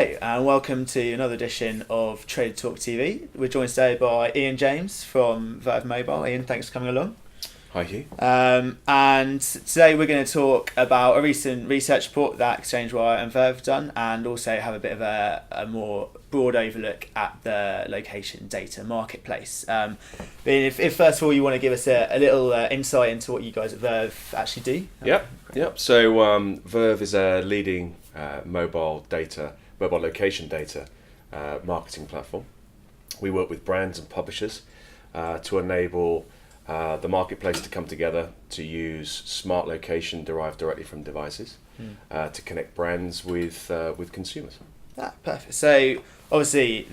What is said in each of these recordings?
Hello and welcome to another edition of Trade Talk TV. We're joined today by Ian James from Verve Mobile. Ian, thanks for coming along. Hi, Hugh. And today we're going to talk about a recent research report that ExchangeWire and Verve have done, and also have a bit of a more broad overlook at the location data marketplace. If first of all you want to give us a little insight into what you guys at Verve actually do. Yep. So Verve is a leading mobile location data marketing platform. We work with brands and publishers to enable the marketplace to come together to use smart location derived directly from devices to connect brands with consumers. Perfect. So obviously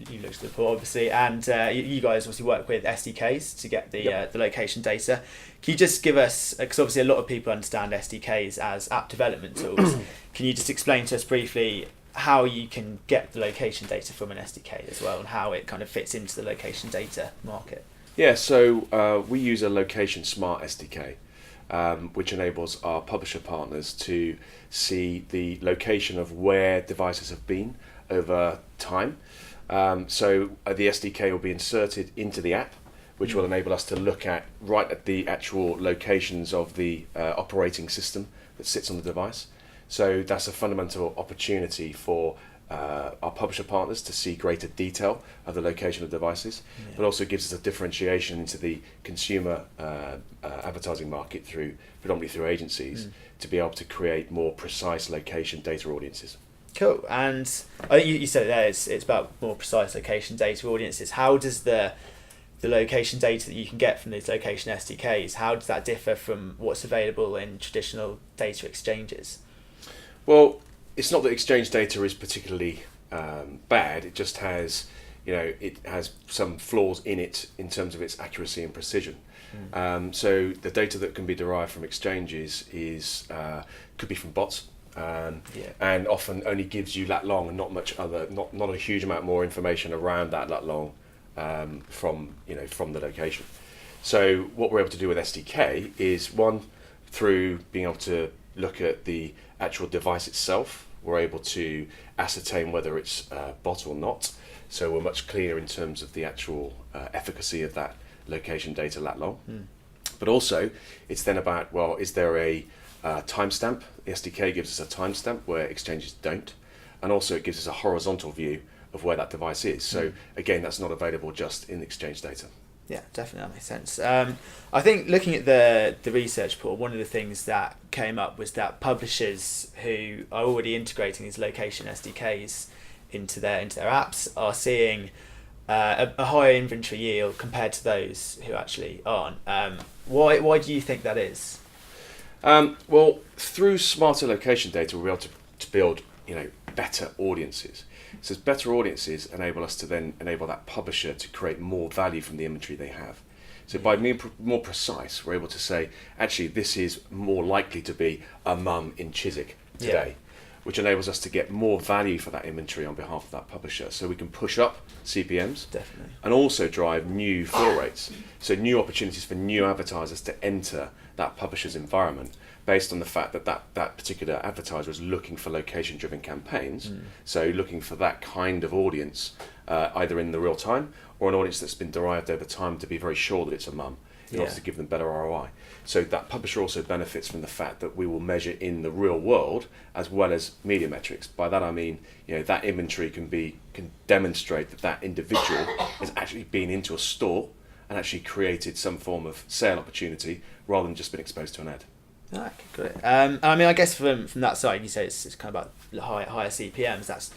you looked at the report obviously, and you guys obviously work with SDKs to get the location data. Can you just give us, because obviously a lot of people understand SDKs as app development tools, can you just explain to us briefly how you can get the location data from an SDK as well, and how it kind of fits into the location data market? Yeah, so we use a location smart SDK, which enables our publisher partners to see the location of where devices have been over time. So the SDK will be inserted into the app, which will enable us to look at the actual locations of the operating system that sits on the device. So that's a fundamental opportunity for our publisher partners to see greater detail of the location of devices, but also gives us a differentiation into the consumer advertising market predominantly through agencies to be able to create more precise location data audiences. Cool. And I think you said it there, it's about more precise location data audiences. How does the location data that you can get from these location SDKs, how does that differ from what's available in traditional data exchanges? Well, it's not that exchange data is particularly bad. It just has, it has some flaws in it in terms of its accuracy and precision. So the data that can be derived from exchanges could be from bots, and often only gives you lat long and not much other, not a huge amount more information around that lat long from the location. So what we're able to do with SDK is, one, through being able to look at the actual device itself, we're able to ascertain whether it's bot or not. So we're much clearer in terms of the actual efficacy of that location data lat long. But also, it's then about, well, is there a timestamp? The SDK gives us a timestamp where exchanges don't. And also it gives us a horizontal view of where that device is. So again, that's not available just in exchange data. Yeah, definitely, that makes sense. I think looking at the research report, one of the things that came up was that publishers who are already integrating these location SDKs into their apps are seeing a higher inventory yield compared to those who actually aren't. Why do you think that is? Well, through smarter location data, we're able to build better audiences. So better audiences enable us to then enable that publisher to create more value from the inventory they have. So by being more precise, we're able to say, actually, this is more likely to be a mum in Chiswick today, which enables us to get more value for that inventory on behalf of that publisher. So we can push up CPMs and also drive new fill rates. So new opportunities for new advertisers to enter that publisher's environment based on the fact that that particular advertiser is looking for location-driven campaigns, so looking for that kind of audience, either in the real time or an audience that's been derived over time to be very sure that it's a mum, in order to give them better ROI. So that publisher also benefits from the fact that we will measure in the real world as well as media metrics. By that I mean, that inventory can demonstrate that individual has actually been into a store and actually created some form of sale opportunity rather than just been exposed to an ad. Okay, great. I mean, I guess from that side, you say it's kind of about higher CPMs. That's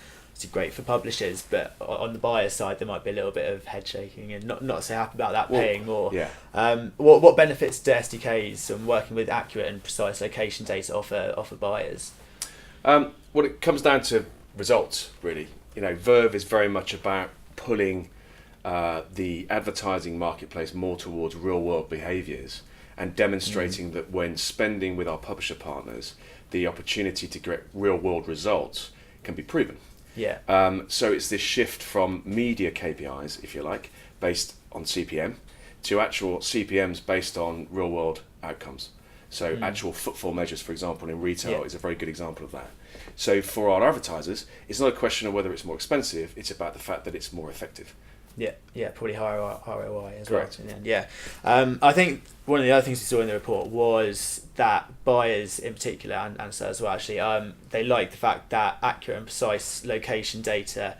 great for publishers, but on the buyer side, there might be a little bit of head shaking and not so happy about that paying more. What benefits do SDKs and working with accurate and precise location data offer buyers? Well, it comes down to results, really. Verve is very much about pulling the advertising marketplace more towards real world behaviours and demonstrating that when spending with our publisher partners, the opportunity to get real world results can be proven. So it's this shift from media KPIs, if you like, based on CPM, to actual CPMs based on real world outcomes. So actual footfall measures, for example, in retail Yeah. is a very good example of that. So for our advertisers, it's not a question of whether it's more expensive, it's about the fact that it's more effective. Yeah, probably higher ROI as Correct. well. In the end. Yeah, I think one of the other things we saw in the report was that buyers in particular, and so as well actually, they like the fact that accurate and precise location data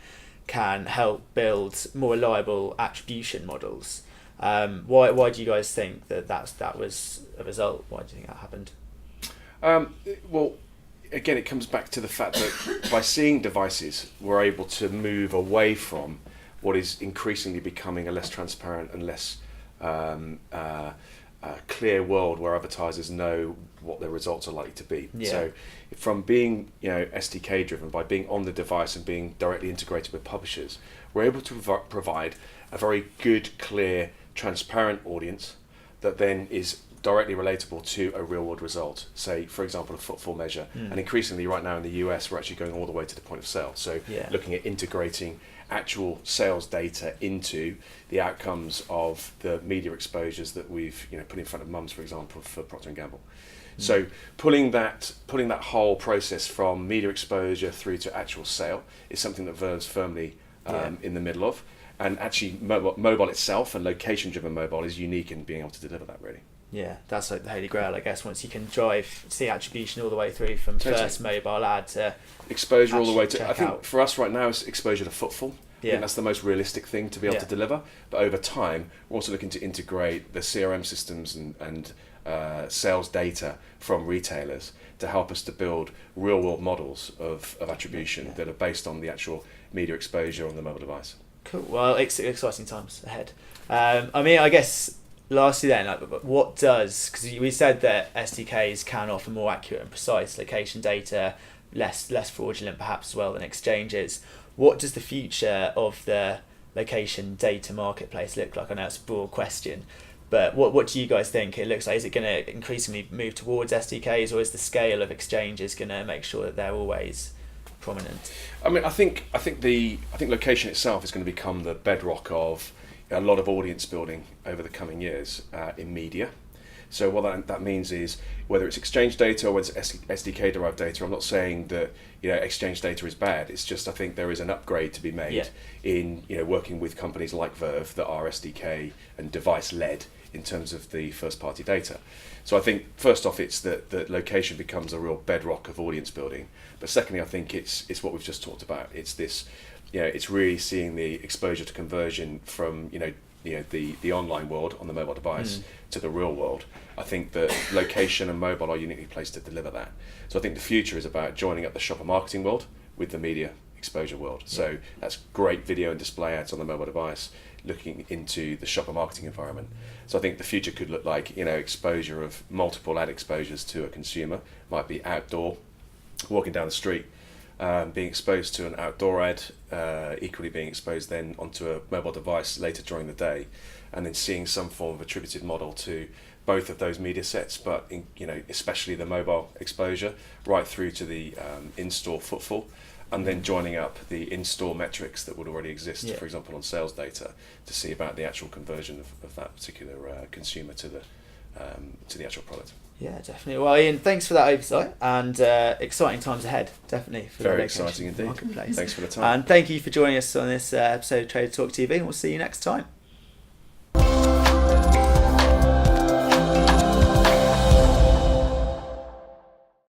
can help build more reliable attribution models. Why do you guys think that was a result? Why do you think that happened? Well, again, it comes back to the fact that by seeing devices, we're able to move away from what is increasingly becoming a less transparent and less clear world where advertisers know what their results are likely to be. Yeah. So from being SDK driven, by being on the device and being directly integrated with publishers, we're able to provide a very good, clear, transparent audience that then is directly relatable to a real world result. Say, for example, a footfall measure. And increasingly right now in the US, we're actually going all the way to the point of sale. So looking at integrating actual sales data into the outcomes of the media exposures that we've put in front of mums, for example, for Procter and Gamble. So pulling that whole process from media exposure through to actual sale is something that Verve's firmly in the middle of. And actually mobile itself and location-driven mobile is unique in being able to deliver that, really. Yeah, that's like the holy grail, I guess. Once you can see attribution all the way through from Totally. first mobile ad to exposure all the way to. checkout. I think for us right now, it's exposure to footfall. I think that's the most realistic thing to be able to deliver. But over time, we're also looking to integrate the CRM systems and sales data from retailers to help us to build real-world models of attribution that are based on the actual media exposure on the mobile device. Cool. Well, exciting times ahead. I mean, I guess lastly then, what does, because we said that SDKs can offer more accurate and precise location data, less fraudulent perhaps as well than exchanges. What does the future of the location data marketplace look like? I know it's a broad question, but what do you guys think it looks like? Is it going to increasingly move towards SDKs, or is the scale of exchanges going to make sure that they're always prominent? I mean, I think location itself is going to become the bedrock of a lot of audience building over the coming years in media. So what that means is whether it's exchange data or whether it's SDK derived data, I'm not saying that exchange data is bad. It's just I think there is an upgrade to be made in working with companies like Verve that are SDK and device led in terms of the first party data. So I think first off it's that location becomes a real bedrock of audience building. But secondly, I think it's what we've just talked about. It's this, it's really seeing the exposure to conversion from the online world on the mobile device to the real world. I think that location and mobile are uniquely placed to deliver that. So I think the future is about joining up the shopper marketing world with the media exposure world. So that's great video and display ads on the mobile device, looking into the shopper marketing environment. So I think the future could look like exposure of multiple ad exposures to a consumer. Might be outdoor, walking down the street, being exposed to an outdoor ad, equally being exposed then onto a mobile device later during the day, and then seeing some form of attributed model to both of those media sets, but especially the mobile exposure right through to the in-store footfall, and then joining up the in-store metrics that would already exist, for example, on sales data, to see about the actual conversion of that particular consumer to the actual product. Yeah, definitely. Well, Ian, thanks for that oversight, and exciting times ahead, definitely. For Very the exciting indeed. marketplace. Thanks for the time. And thank you for joining us on this episode of Trader Talk TV, and we'll see you next time.